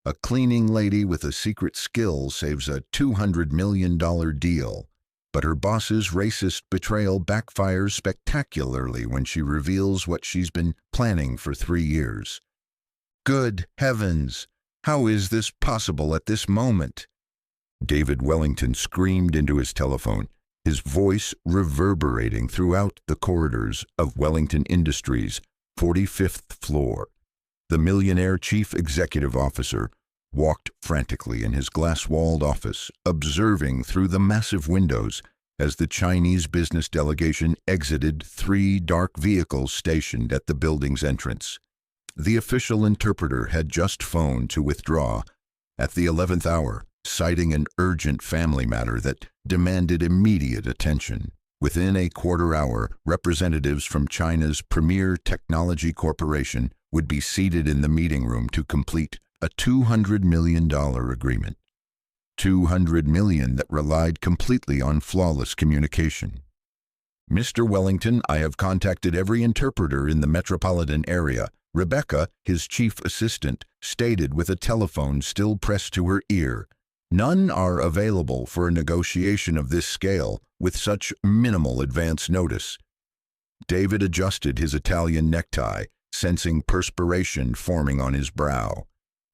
A cleaning lady with a secret skill saves a $200 million deal, but her boss's racist betrayal backfires spectacularly when she reveals what she's been planning for 3 years. Good heavens! How is this possible at this moment? David Wellington screamed into his telephone, his voice reverberating throughout the corridors of Wellington Industries' 45th floor. The millionaire chief executive officer walked frantically in his glass-walled office, observing through the massive windows as the Chinese business delegation exited 3 dark vehicles stationed at the building's entrance. The official interpreter had just phoned to withdraw at the 11th hour, citing an urgent family matter that demanded immediate attention. Within a quarter hour, representatives from China's premier technology corporation would be seated in the meeting room to complete a $200 million agreement. $200 million that relied completely on flawless communication. Mr. Wellington, I have contacted every interpreter in the metropolitan area. Rebecca, his chief assistant, stated with a telephone still pressed to her ear. None are available for a negotiation of this scale with such minimal advance notice. David adjusted his Italian necktie, sensing perspiration forming on his brow.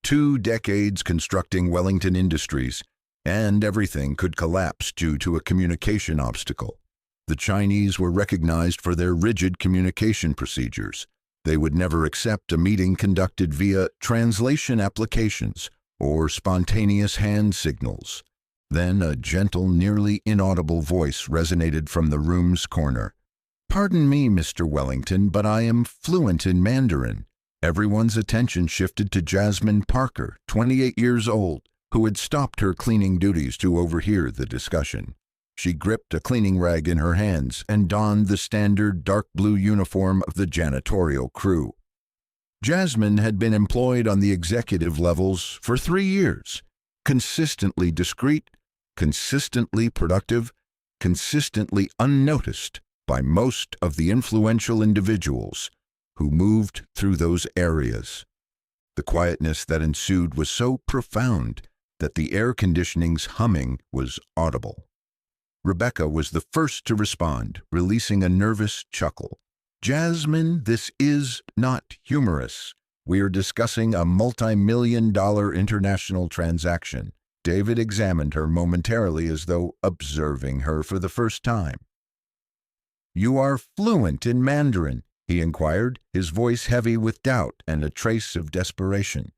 2 decades constructing Wellington Industries, and everything could collapse due to a communication obstacle. The Chinese were recognized for their rigid communication procedures. They would never accept a meeting conducted via translation applications or spontaneous hand signals. Then a gentle, nearly inaudible voice resonated from the room's corner. Pardon me, Mr. Wellington, but I am fluent in Mandarin. Everyone's attention shifted to Jasmine Parker, 28 years old, who had stopped her cleaning duties to overhear the discussion. She gripped a cleaning rag in her hands and donned the standard dark blue uniform of the janitorial crew. Jasmine had been employed on the executive levels for 3 years, consistently discreet, consistently productive, consistently unnoticed by most of the influential individuals who moved through those areas. The quietness that ensued was so profound that the air conditioning's humming was audible. Rebecca was the first to respond, releasing a nervous chuckle. Jasmine, this is not humorous. We are discussing a multi-million-dollar international transaction. David examined her momentarily as though observing her for the first time. You are fluent in Mandarin, he inquired, his voice heavy with doubt and a trace of desperation.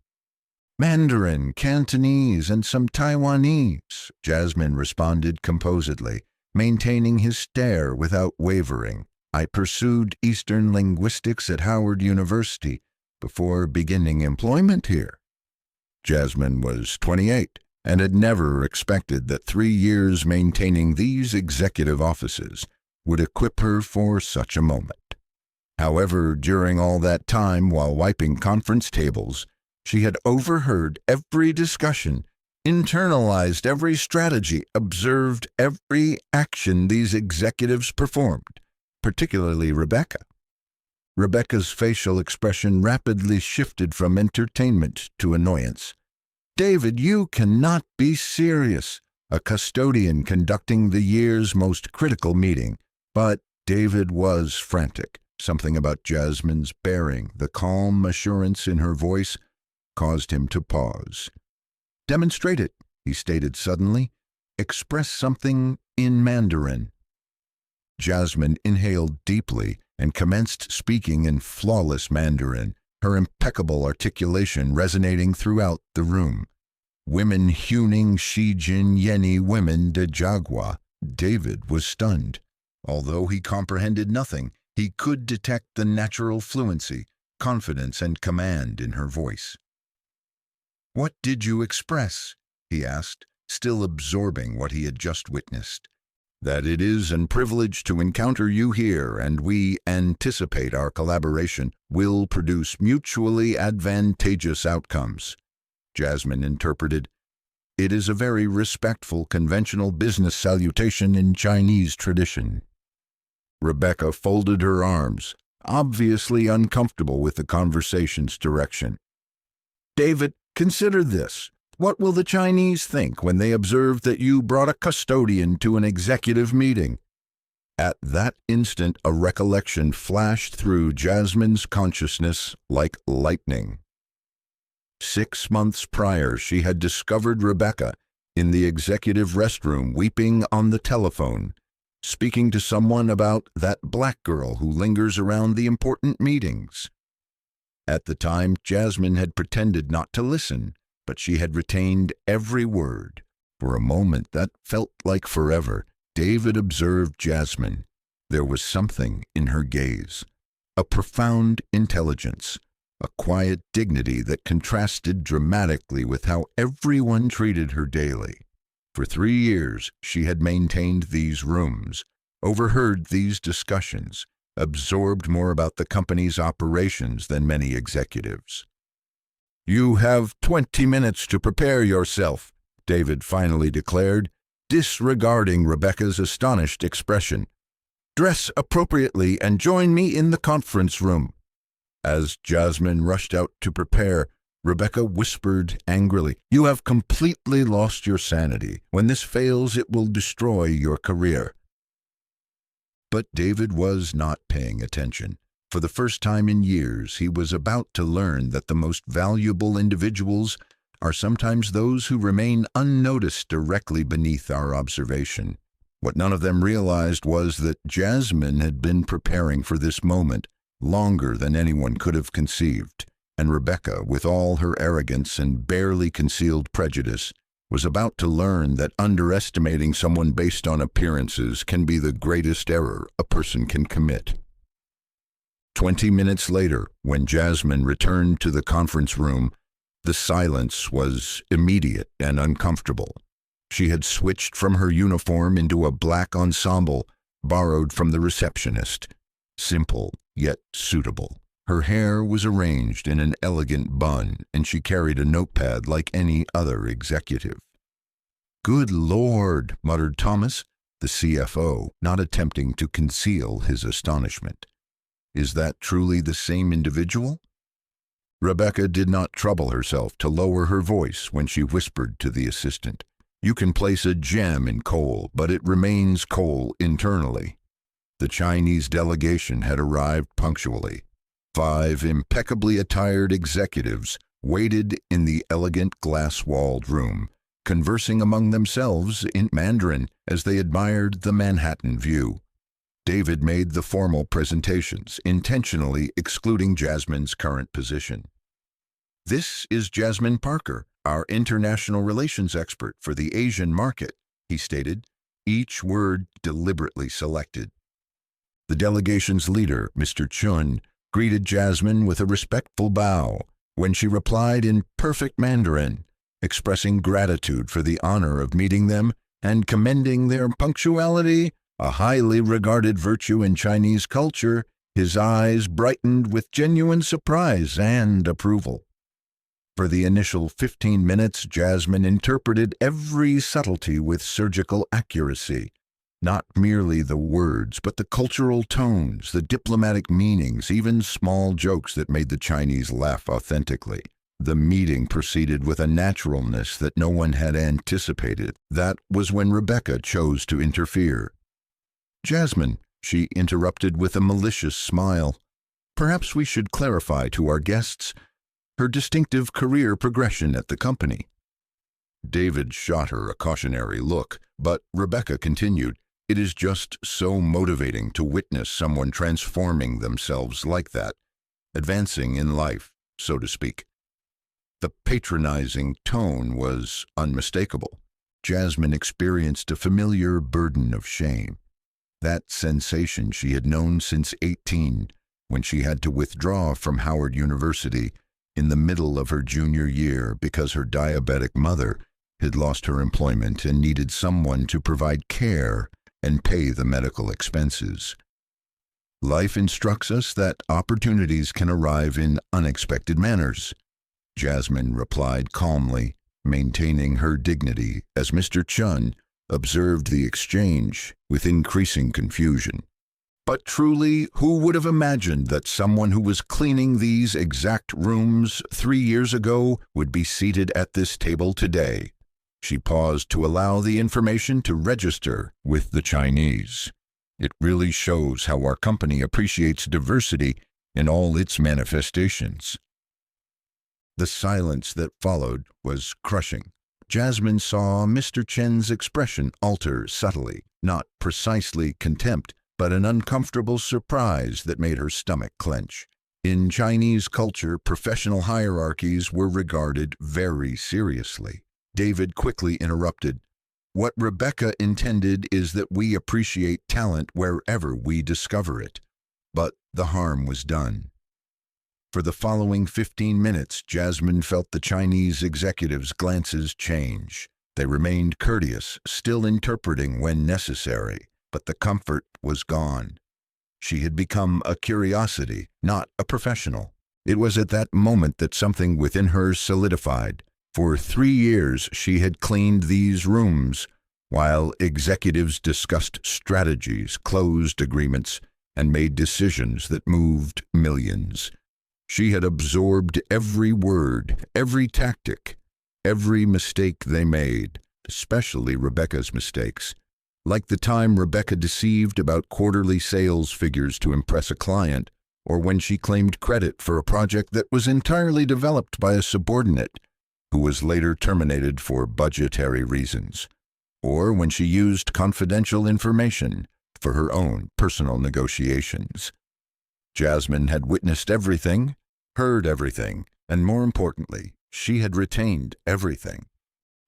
Mandarin, Cantonese, and some Taiwanese, Jasmine responded composedly, maintaining his stare without wavering. I pursued Eastern linguistics at Howard University before beginning employment here. Jasmine was 28 and had never expected that 3 years maintaining these executive offices would equip her for such a moment. However, during all that time while wiping conference tables, she had overheard every discussion, internalized every strategy, observed every action these executives performed, particularly Rebecca. Rebecca's facial expression rapidly shifted from entertainment to annoyance. David, you cannot be serious. A custodian conducting the year's most critical meeting. But David was frantic. Something about Jasmine's bearing, the calm assurance in her voice, caused him to pause. Demonstrate it, he stated suddenly. Express something in Mandarin. Jasmine inhaled deeply and commenced speaking in flawless Mandarin, her impeccable articulation resonating throughout the room. Women Huning Shijin Yeni Women de Jagua. David was stunned. Although he comprehended nothing, he could detect the natural fluency, confidence, and command in her voice. What did you express? He asked, still absorbing what he had just witnessed. That it is a privilege to encounter you here, and we anticipate our collaboration will produce mutually advantageous outcomes. Jasmine interpreted. It is a very respectful, conventional business salutation in Chinese tradition. Rebecca folded her arms, obviously uncomfortable with the conversation's direction. David, Consider this. What will the Chinese think when they observe that you brought a custodian to an executive meeting? At that instant, a recollection flashed through Jasmine's consciousness like lightning. 6 months prior, she had discovered Rebecca in the executive restroom weeping on the telephone, speaking to someone about that black girl who lingers around the important meetings. At the time, Jasmine had pretended not to listen, but she had retained every word. For a moment that felt like forever, David observed Jasmine. There was something in her gaze, a profound intelligence, a quiet dignity that contrasted dramatically with how everyone treated her daily. For 3 years, she had maintained these rooms, overheard these discussions, absorbed more about the company's operations than many executives. "You have 20 minutes to prepare yourself," David finally declared, disregarding Rebecca's astonished expression. "Dress appropriately and join me in the conference room." As Jasmine rushed out to prepare, Rebecca whispered angrily, "You have completely lost your sanity. When this fails, it will destroy your career." But David was not paying attention. For the first time in years, he was about to learn that the most valuable individuals are sometimes those who remain unnoticed directly beneath our observation. What none of them realized was that Jasmine had been preparing for this moment longer than anyone could have conceived, and Rebecca, with all her arrogance and barely concealed prejudice, was about to learn that underestimating someone based on appearances can be the greatest error a person can commit. 20 minutes later, when Jasmine returned to the conference room, the silence was immediate and uncomfortable. She had switched from her uniform into a black ensemble borrowed from the receptionist, simple yet suitable. Her hair was arranged in an elegant bun, and she carried a notepad like any other executive. "Good Lord," muttered Thomas, the CFO, not attempting to conceal his astonishment. "Is that truly the same individual?" Rebecca did not trouble herself to lower her voice when she whispered to the assistant, "You can place a gem in coal, but it remains coal internally." The Chinese delegation had arrived punctually. 5 impeccably attired executives waited in the elegant glass-walled room, conversing among themselves in Mandarin as they admired the Manhattan view. David made the formal presentations, intentionally excluding Jasmine's current position. "This is Jasmine Parker, our international relations expert for the Asian market," he stated, each word deliberately selected. The delegation's leader, Mr. Chun, greeted Jasmine with a respectful bow when she replied in perfect Mandarin, expressing gratitude for the honor of meeting them and commending their punctuality, a highly regarded virtue in Chinese culture. His eyes brightened with genuine surprise and approval. For the initial 15 minutes, Jasmine interpreted every subtlety with surgical accuracy. Not merely the words, but the cultural tones, the diplomatic meanings, even small jokes that made the Chinese laugh authentically. The meeting proceeded with a naturalness that no one had anticipated. That was when Rebecca chose to interfere. "Jasmine," she interrupted with a malicious smile, "perhaps we should clarify to our guests her distinctive career progression at the company." David shot her a cautionary look, but Rebecca continued, "It is just so motivating to witness someone transforming themselves like that, advancing in life, so to speak." The patronizing tone was unmistakable. Jasmine experienced a familiar burden of shame. That sensation she had known since 18, when she had to withdraw from Howard University in the middle of her junior year because her diabetic mother had lost her employment and needed someone to provide care and pay the medical expenses. Life instructs us that opportunities can arrive in unexpected manners, Jasmine replied calmly, maintaining her dignity as Mr. Chun observed the exchange with increasing confusion. But truly, who would have imagined that someone who was cleaning these exact rooms 3 years ago would be seated at this table today? She paused to allow the information to register with the Chinese. It really shows how our company appreciates diversity in all its manifestations. The silence that followed was crushing. Jasmine saw Mr. Chen's expression alter subtly, not precisely contempt, but an uncomfortable surprise that made her stomach clench. In Chinese culture, professional hierarchies were regarded very seriously. David quickly interrupted. What Rebecca intended is that we appreciate talent wherever we discover it. But the harm was done. For the following 15 minutes, Jasmine felt the Chinese executives' glances change. They remained courteous, still interpreting when necessary, but the comfort was gone. She had become a curiosity, not a professional. It was at that moment that something within her solidified. For 3 years, she had cleaned these rooms, while executives discussed strategies, closed agreements, and made decisions that moved millions. She had absorbed every word, every tactic, every mistake they made, especially Rebecca's mistakes. Like the time Rebecca deceived about quarterly sales figures to impress a client, or when she claimed credit for a project that was entirely developed by a subordinate, who was later terminated for budgetary reasons, or when she used confidential information for her own personal negotiations. Jasmine had witnessed everything, heard everything, and more importantly, she had retained everything.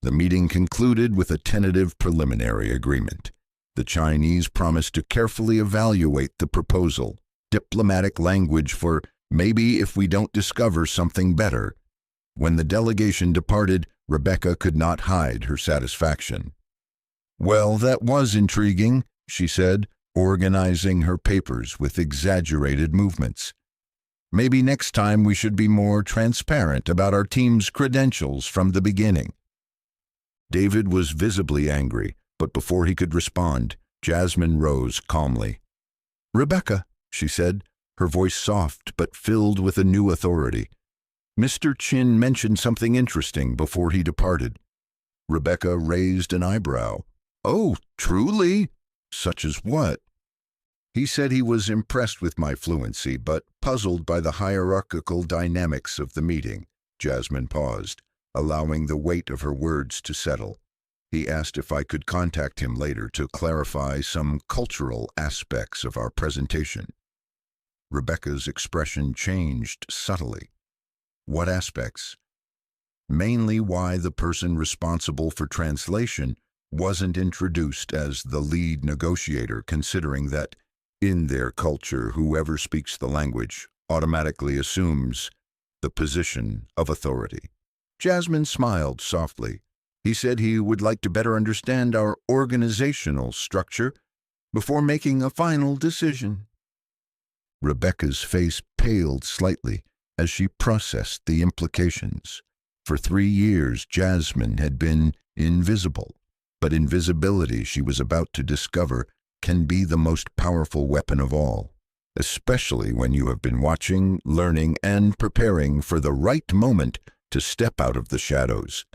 The meeting concluded with a tentative preliminary agreement. The Chinese promised to carefully evaluate the proposal, diplomatic language for maybe if we don't discover something better. When the delegation departed, Rebecca could not hide her satisfaction. "Well, that was intriguing," she said, organizing her papers with exaggerated movements. "Maybe next time we should be more transparent about our team's credentials from the beginning." David was visibly angry, but before he could respond, Jasmine rose calmly. "Rebecca," she said, her voice soft but filled with a new authority. "Mr. Chin mentioned something interesting before he departed." Rebecca raised an eyebrow. "Oh, truly? Such as what?" "He said he was impressed with my fluency, but puzzled by the hierarchical dynamics of the meeting." Jasmine paused, allowing the weight of her words to settle. "He asked if I could contact him later to clarify some cultural aspects of our presentation." Rebecca's expression changed subtly. "What aspects?" "Mainly why the person responsible for translation wasn't introduced as the lead negotiator, considering that, in their culture, whoever speaks the language automatically assumes the position of authority." Jasmine smiled softly. "He said he would like to better understand our organizational structure before making a final decision." Rebecca's face paled slightly as she processed the implications. For 3 years, Jasmine had been invisible. But invisibility, she was about to discover, can be the most powerful weapon of all, especially when you have been watching, learning, and preparing for the right moment to step out of the shadows.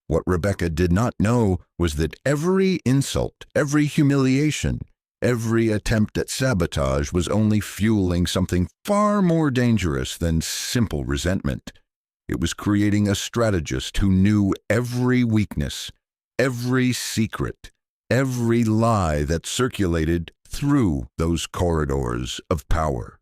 What Rebecca did not know was that every insult, every humiliation, every attempt at sabotage was only fueling something far more dangerous than simple resentment. It was creating a strategist who knew every weakness, every secret, every lie that circulated through those corridors of power.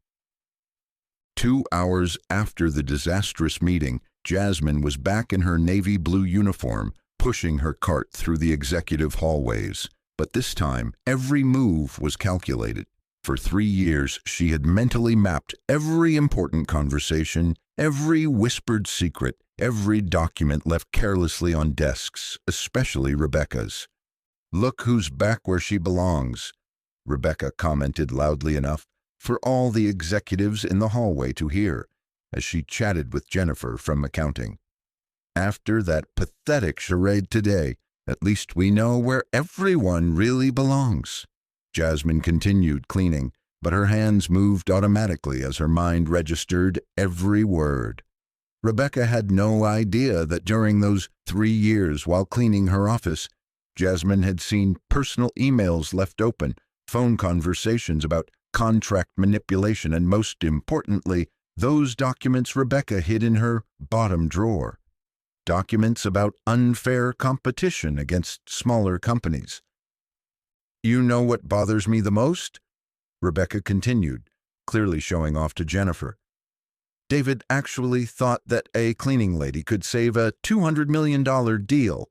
2 hours after the disastrous meeting, Jasmine was back in her navy blue uniform, pushing her cart through the executive hallways. But this time, every move was calculated. For 3 years, she had mentally mapped every important conversation, every whispered secret, every document left carelessly on desks, especially Rebecca's. "Look who's back where she belongs," Rebecca commented loudly enough for all the executives in the hallway to hear, as she chatted with Jennifer from accounting. "After that pathetic charade today, at least we know where everyone really belongs." Jasmine continued cleaning, but her hands moved automatically as her mind registered every word. Rebecca had no idea that during those 3 years while cleaning her office, Jasmine had seen personal emails left open, phone conversations about contract manipulation, and most importantly, those documents Rebecca hid in her bottom drawer. Documents about unfair competition against smaller companies. "You know what bothers me the most?" Rebecca continued, clearly showing off to Jennifer. "David actually thought that a cleaning lady could save a $200 million deal,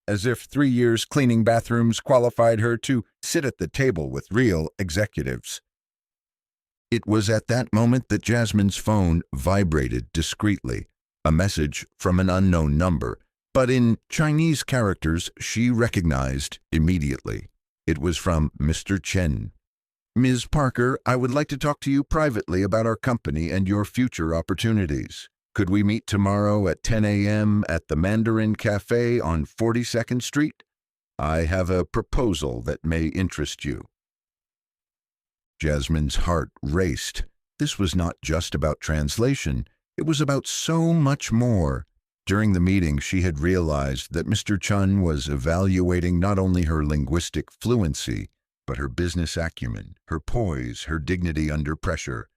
as if 3 years cleaning bathrooms qualified her to sit at the table with real executives." It was at that moment that Jasmine's phone vibrated discreetly, a message from an unknown number, but in Chinese characters she recognized immediately. It was from Mr. Chen. "Ms. Parker, I would like to talk to you privately about our company and your future opportunities. Could we meet tomorrow at 10 a.m. at the Mandarin Cafe on 42nd Street? I have a proposal that may interest you." Jasmine's heart raced. This was not just about translation. It was about so much more. During the meeting, she had realized that Mr. Chun was evaluating not only her linguistic fluency, but her business acumen, her poise, her dignity under pressure.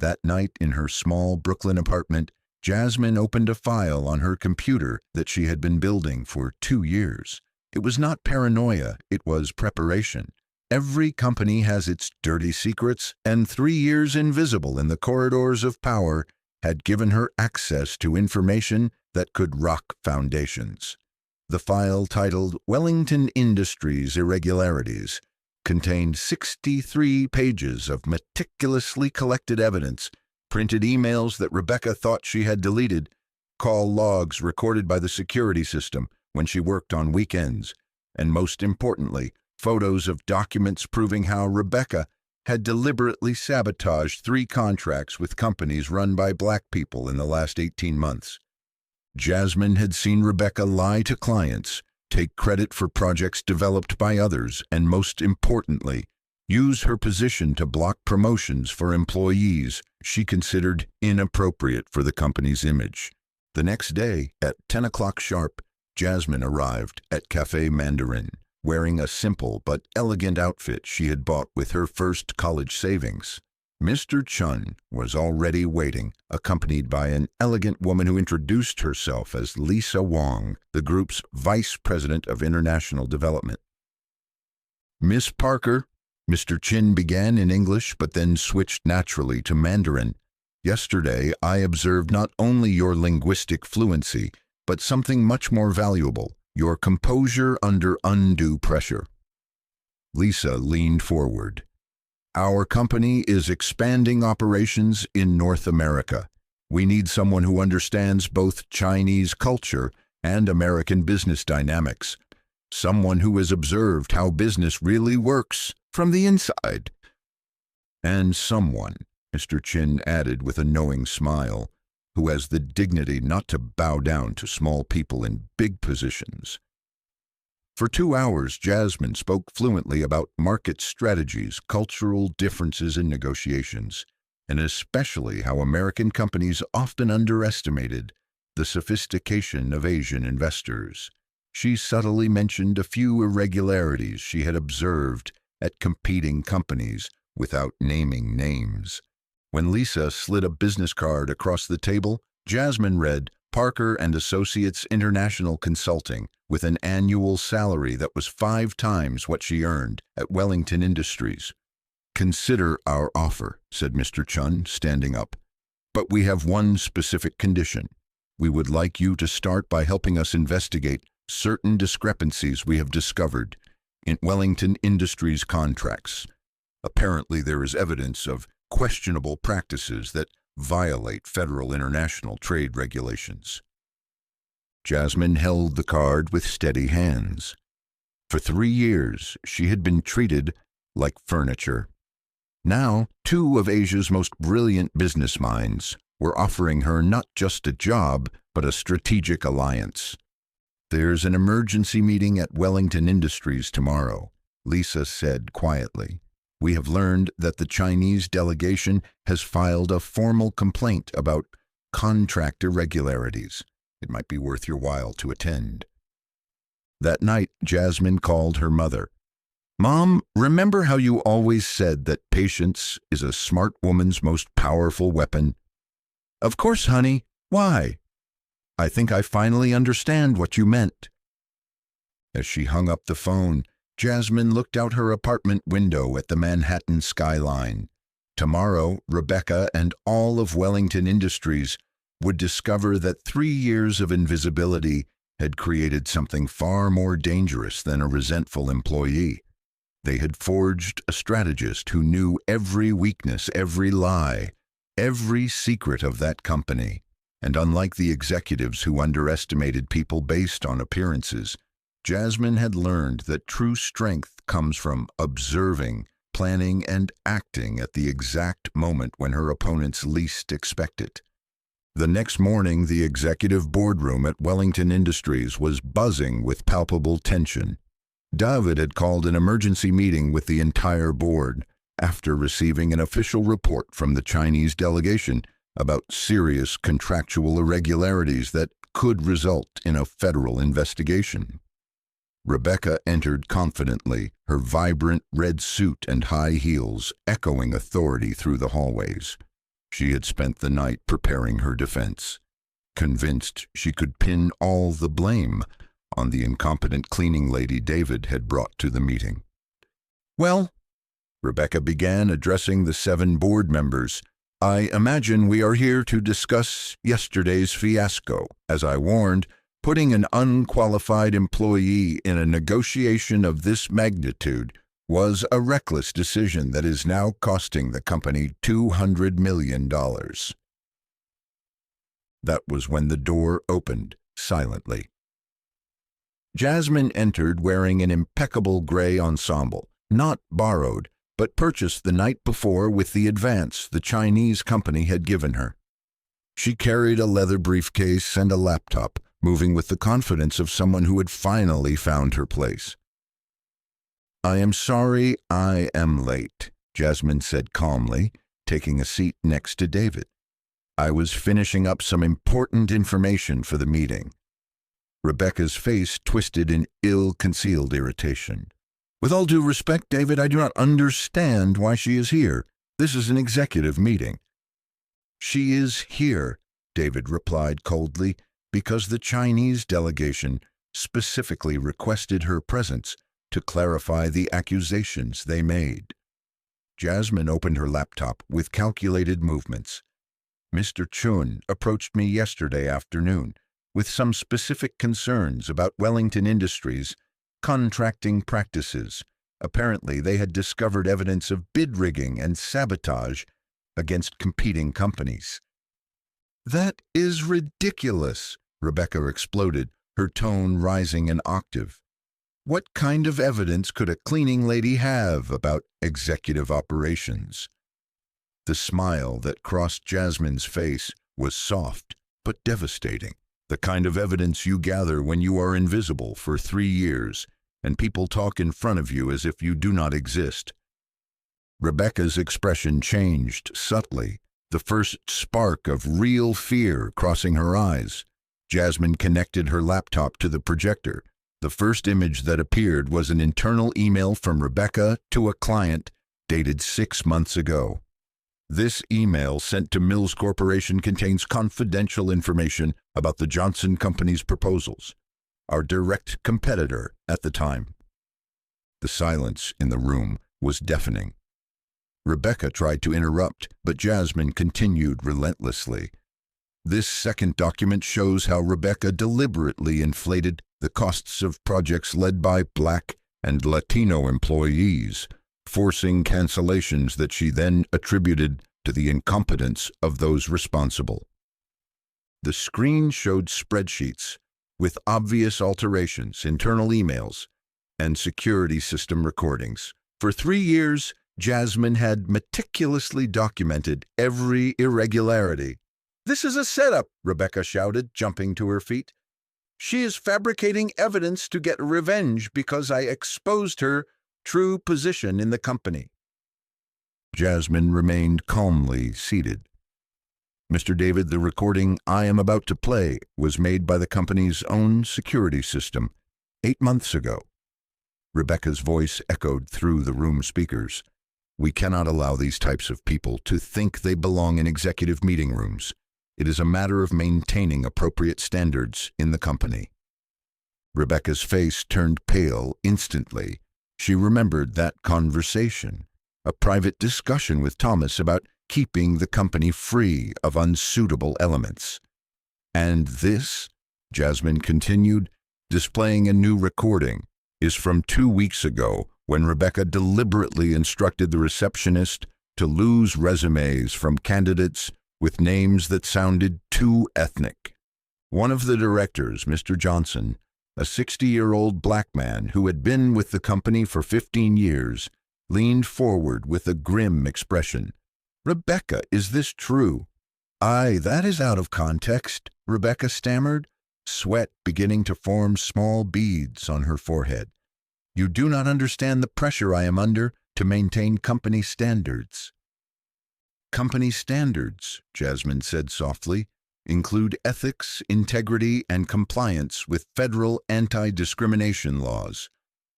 That night in her small Brooklyn apartment, Jasmine opened a file on her computer that she had been building for 2 years. It was not paranoia, it was preparation. Every company has its dirty secrets, and 3 years invisible in the corridors of power had given her access to information that could rock foundations. The file, titled Wellington Industries Irregularities, contained 63 pages of meticulously collected evidence, printed emails that Rebecca thought she had deleted, call logs recorded by the security system when she worked on weekends, and most importantly, photos of documents proving how Rebecca had deliberately sabotaged 3 contracts with companies run by black people in the last 18 months. Jasmine had seen Rebecca lie to clients, take credit for projects developed by others, and most importantly, use her position to block promotions for employees she considered inappropriate for the company's image. The next day, at 10 o'clock sharp, Jasmine arrived at Café Mandarin, wearing a simple but elegant outfit she had bought with her first college savings. Mr. Chun was already waiting, accompanied by an elegant woman who introduced herself as Lisa Wong, the group's Vice President of International Development. "Miss Parker," Mr. Chin began in English but then switched naturally to Mandarin. "Yesterday I observed not only your linguistic fluency, but something much more valuable, your composure under undue pressure." Lisa leaned forward. "Our company is expanding operations in North America. We need someone who understands both Chinese culture and American business dynamics. Someone who has observed how business really works from the inside. And someone," Mr. Chin added with a knowing smile, "who has the dignity not to bow down to small people in big positions." For 2 hours, Jasmine spoke fluently about market strategies, cultural differences in negotiations, and especially how American companies often underestimated the sophistication of Asian investors. She subtly mentioned a few irregularities she had observed at competing companies without naming names. When Lisa slid a business card across the table, Jasmine read Parker and Associates International Consulting, with an annual salary that was 5 times what she earned at Wellington Industries. "Consider our offer," said Mr. Chun, standing up. "But we have one specific condition. We would like you to start by helping us investigate certain discrepancies we have discovered in Wellington Industries contracts. Apparently there is evidence of questionable practices that violate federal international trade regulations." Jasmine held the card with steady hands. For 3 years, she had been treated like furniture. Now, 2 of Asia's most brilliant business minds were offering her not just a job, but a strategic alliance. "There's an emergency meeting at Wellington Industries tomorrow," Lisa said quietly. we have learned that the Chinese delegation has filed a formal complaint about contract irregularities. It might be worth your while to attend." That night, Jasmine called her mother. "Mom, remember how you always said that patience is a smart woman's most powerful weapon?" "Of course, honey. Why?" "I think I finally understand what you meant." As she hung up the phone, Jasmine looked out her apartment window at the Manhattan skyline. Tomorrow, Rebecca and all of Wellington Industries would discover that 3 years of invisibility had created something far more dangerous than a resentful employee. They had forged a strategist who knew every weakness, every lie, every secret of that company. And unlike the executives who underestimated people based on appearances, Jasmine had learned that true strength comes from observing, planning, and acting at the exact moment when her opponents least expect it. The next morning, the executive boardroom at Wellington Industries was buzzing with palpable tension. David had called an emergency meeting with the entire board after receiving an official report from the Chinese delegation about serious contractual irregularities that could result in a federal investigation. Rebecca entered confidently, her vibrant red suit and high heels echoing authority through the hallways. She had spent the night preparing her defense, convinced she could pin all the blame on the incompetent cleaning lady David had brought to the meeting. "Well," Rebecca began, addressing the 7 board members, "I imagine we are here to discuss yesterday's fiasco. As I warned, putting an unqualified employee in a negotiation of this magnitude was a reckless decision that is now costing the company $200 million. That was when the door opened, silently. Jasmine entered wearing an impeccable gray ensemble, not borrowed, but purchased the night before with the advance the Chinese company had given her. She carried a leather briefcase and a laptop, moving with the confidence of someone who had finally found her place. "I am sorry I am late," Jasmine said calmly, taking a seat next to David. "I was finishing up some important information for the meeting." Rebecca's face twisted in ill-concealed irritation. "With all due respect, David, I do not understand why she is here. This is an executive meeting." "She is here," David replied coldly, "because the Chinese delegation specifically requested her presence to clarify the accusations they made." Jasmine opened her laptop with calculated movements. "Mr. Chun approached me yesterday afternoon with some specific concerns about Wellington Industries' contracting practices. Apparently, they had discovered evidence of bid rigging and sabotage against competing companies." "That is ridiculous," Rebecca exploded, her tone rising an octave. "What kind of evidence could a cleaning lady have about executive operations?" The smile that crossed Jasmine's face was soft but devastating. "The kind of evidence you gather when you are invisible for 3 years and people talk in front of you as if you do not exist." Rebecca's expression changed subtly, the first spark of real fear crossing her eyes. Jasmine connected her laptop to the projector. The first image that appeared was an internal email from Rebecca to a client dated 6 months ago. "This email sent to Mills Corporation contains confidential information about the Johnson Company's proposals, our direct competitor at the time." The silence in the room was deafening. Rebecca tried to interrupt, but Jasmine continued relentlessly. "This second document shows how Rebecca deliberately inflated the costs of projects led by Black and Latino employees, forcing cancellations that she then attributed to the incompetence of those responsible." The screen showed spreadsheets with obvious alterations, internal emails, and security system recordings. For 3 years, Jasmine had meticulously documented every irregularity. "This is a setup," Rebecca shouted, jumping to her feet. "She is fabricating evidence to get revenge because I exposed her true position in the company." Jasmine remained calmly seated. Mr. David, the recording I am about to play was made by the company's own security system 8 months ago. Rebecca's voice echoed through the room speakers. We cannot allow these types of people to think they belong in executive meeting rooms. It is a matter of maintaining appropriate standards in the company. Rebecca's face turned pale instantly. She remembered that conversation, a private discussion with Thomas about keeping the company free of unsuitable elements. And this, Jasmine continued, displaying a new recording, is from 2 weeks ago when Rebecca deliberately instructed the receptionist to lose resumes from candidates with names that sounded too ethnic. One of the directors, Mr. Johnson, a 60-year-old black man who had been with the company for 15 years, leaned forward with a grim expression. Rebecca, is this true? Aye, that is out of context, Rebecca stammered, sweat beginning to form small beads on her forehead. You do not understand the pressure I am under to maintain company standards. Company standards, Jasmine said softly, include ethics, integrity, and compliance with federal anti-discrimination laws,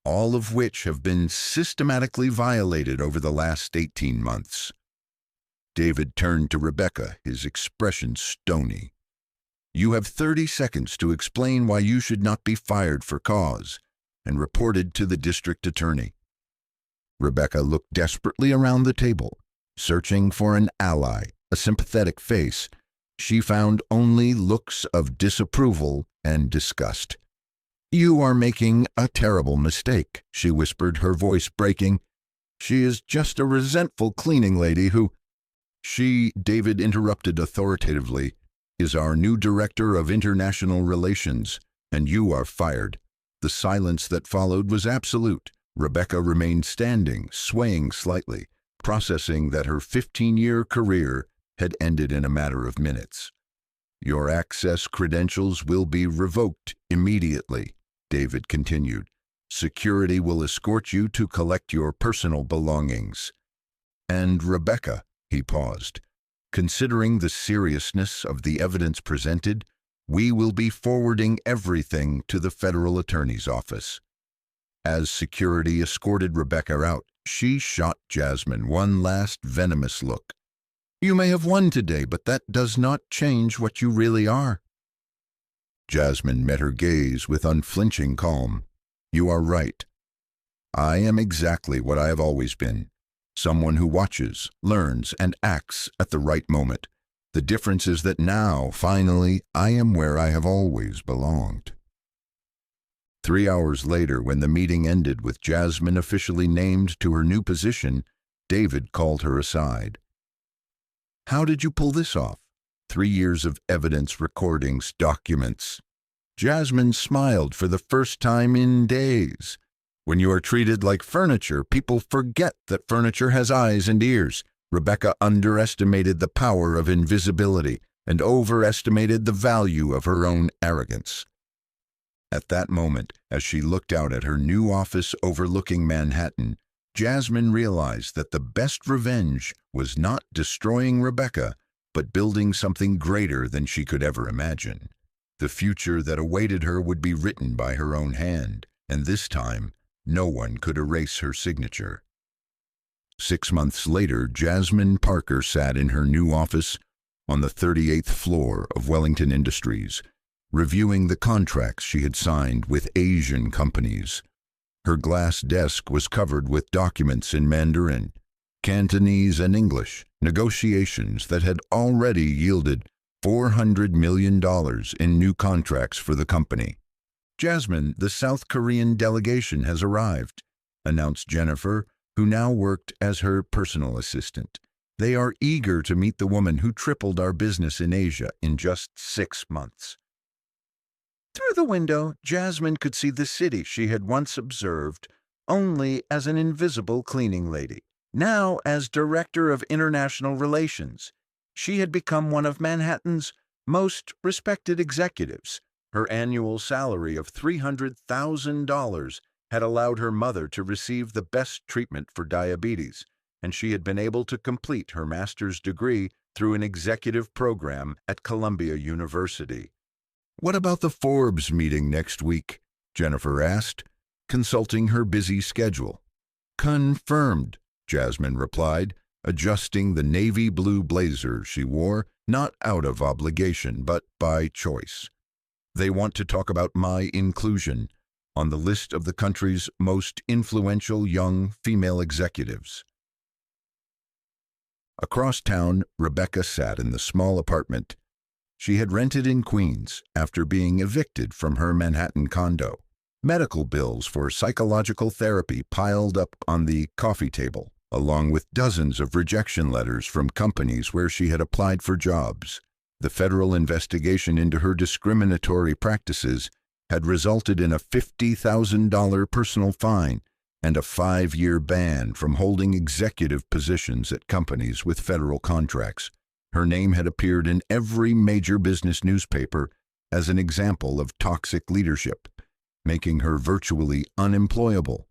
all of which have been systematically violated over the last 18 months. David turned to Rebecca, his expression stony. You have 30 seconds to explain why you should not be fired for cause, and reported to the district attorney. Rebecca looked desperately around the table, searching for an ally, a sympathetic face. She found only looks of disapproval and disgust. You are making a terrible mistake, she whispered, her voice breaking. She is just a resentful cleaning lady who... She, David interrupted authoritatively, is our new director of international relations, and you are fired. The silence that followed was absolute. Rebecca remained standing, swaying slightly, processing that her 15-year career had ended in a matter of minutes. Your access credentials will be revoked immediately, David continued. Security will escort you to collect your personal belongings. And Rebecca, he paused, considering the seriousness of the evidence presented, we will be forwarding everything to the federal attorney's office. As security escorted Rebecca out, she shot Jasmine one last venomous look. You may have won today, but that does not change what you really are. Jasmine met her gaze with unflinching calm. You are right. I am exactly what I have always been. Someone who watches, learns, and acts at the right moment. The difference is that now, finally, I am where I have always belonged. 3 hours later, when the meeting ended with Jasmine officially named to her new position, David called her aside. How did you pull this off? 3 years of evidence, recordings, documents. Jasmine smiled for the first time in days. When you are treated like furniture, people forget that furniture has eyes and ears. Rebecca underestimated the power of invisibility and overestimated the value of her own arrogance. At that moment, as she looked out at her new office overlooking Manhattan, Jasmine realized that the best revenge was not destroying Rebecca, but building something greater than she could ever imagine. The future that awaited her would be written by her own hand, and this time, no one could erase her signature. 6 months later, Jasmine Parker sat in her new office on the 38th floor of Wellington Industries, reviewing the contracts she had signed with Asian companies. Her glass desk was covered with documents in Mandarin, Cantonese, and English, negotiations that had already yielded $400 million in new contracts for the company. Jasmine, the South Korean delegation has arrived, announced Jennifer, who now worked as her personal assistant. They are eager to meet the woman who tripled our business in Asia in just 6 months. Through the window, Jasmine could see the city she had once observed only as an invisible cleaning lady. Now, as Director of International Relations, she had become one of Manhattan's most respected executives. Her annual salary of $300,000 had allowed her mother to receive the best treatment for diabetes, and she had been able to complete her master's degree through an executive program at Columbia University. "What about the Forbes meeting next week?" Jennifer asked, consulting her busy schedule. "Confirmed," Jasmine replied, adjusting the navy blue blazer she wore, not out of obligation, but by choice. "They want to talk about my inclusion on the list of the country's most influential young female executives." Across town, Rebecca sat in the small apartment she had rented in Queens after being evicted from her Manhattan condo. Medical bills for psychological therapy piled up on the coffee table, along with dozens of rejection letters from companies where she had applied for jobs. The federal investigation into her discriminatory practices had resulted in a $50,000 personal fine and a 5-year ban from holding executive positions at companies with federal contracts. Her name had appeared in every major business newspaper as an example of toxic leadership, making her virtually unemployable.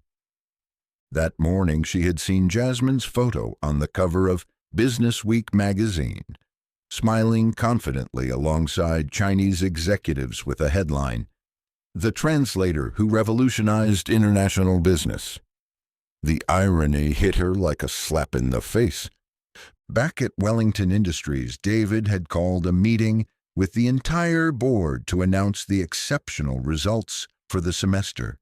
That morning she had seen Jasmine's photo on the cover of Business Week magazine, smiling confidently alongside Chinese executives with a headline, "The Translator Who Revolutionized International Business." The irony hit her like a slap in the face. Back at Wellington Industries, David had called a meeting with the entire board to announce the exceptional results for the semester.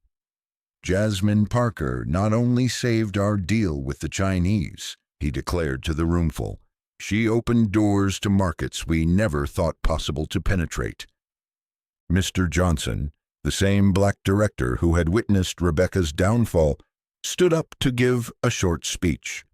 "Jasmine Parker not only saved our deal with the Chinese," he declared to the roomful, "she opened doors to markets we never thought possible to penetrate." Mr. Johnson, the same black director who had witnessed Rebecca's downfall, stood up to give a short speech.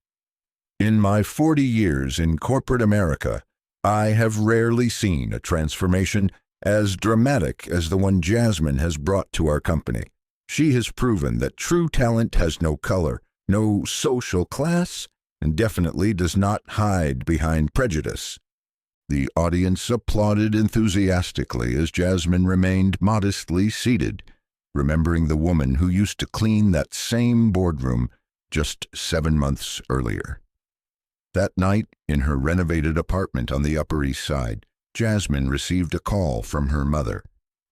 "In my 40 years in corporate America, I have rarely seen a transformation as dramatic as the one Jasmine has brought to our company. She has proven that true talent has no color, no social class, and definitely does not hide behind prejudice." The audience applauded enthusiastically as Jasmine remained modestly seated, remembering the woman who used to clean that same boardroom just 7 months earlier. That night, in her renovated apartment on the Upper East Side, Jasmine received a call from her mother.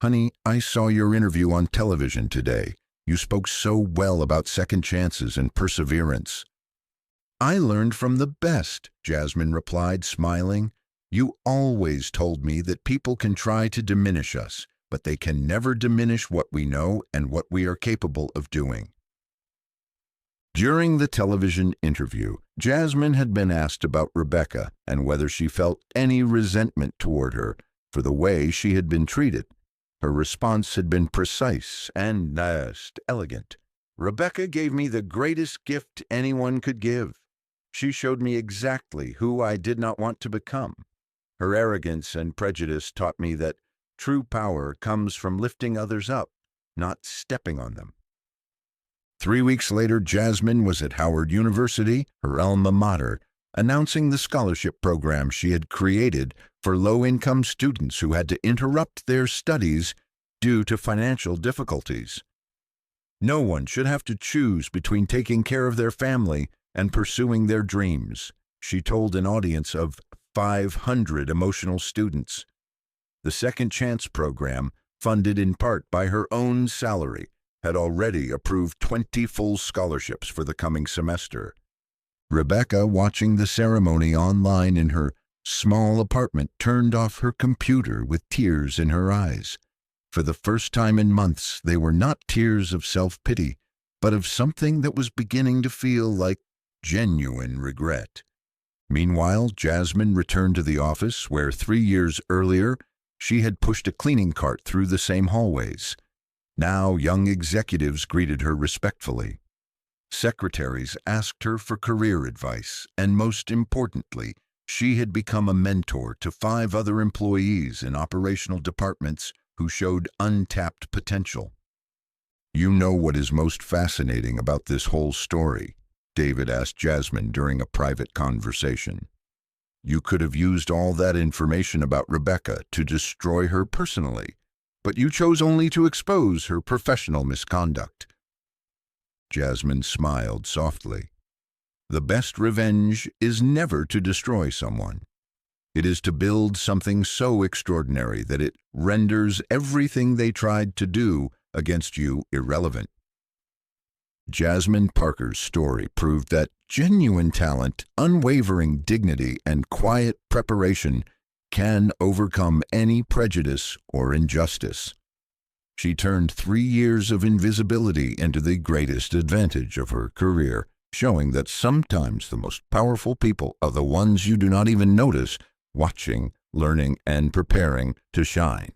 "Honey, I saw your interview on television today. You spoke so well about second chances and perseverance." "I learned from the best," Jasmine replied, smiling. "You always told me that people can try to diminish us, but they can never diminish what we know and what we are capable of doing." During the television interview, Jasmine had been asked about Rebecca and whether she felt any resentment toward her for the way she had been treated. Her response had been precise and elegant. "Rebecca gave me the greatest gift anyone could give. She showed me exactly who I did not want to become. Her arrogance and prejudice taught me that true power comes from lifting others up, not stepping on them." 3 weeks later, Jasmine was at Howard University, her alma mater, announcing the scholarship program she had created for low-income students who had to interrupt their studies due to financial difficulties. "No one should have to choose between taking care of their family and pursuing their dreams," she told an audience of 500 emotional students. The Second Chance program, funded in part by her own salary, had already approved 20 full scholarships for the coming semester. Rebecca, watching the ceremony online in her small apartment, turned off her computer with tears in her eyes. For the first time in months, they were not tears of self-pity, but of something that was beginning to feel like genuine regret. Meanwhile, Jasmine returned to the office where 3 years earlier she had pushed a cleaning cart through the same hallways. Now young executives greeted her respectfully. Secretaries asked her for career advice, and most importantly, she had become a mentor to 5 other employees in operational departments who showed untapped potential. "You know what is most fascinating about this whole story?" David asked Jasmine during a private conversation. "You could have used all that information about Rebecca to destroy her personally, but you chose only to expose her professional misconduct." Jasmine smiled softly. The best revenge is never to destroy someone. It is to build something so extraordinary that it renders everything they tried to do against you irrelevant. Jasmine Parker's story proved that genuine talent, unwavering dignity, and quiet preparation can overcome any prejudice or injustice. She turned 3 years of invisibility into the greatest advantage of her career, showing that sometimes the most powerful people are the ones you do not even notice, watching, learning, and preparing to shine.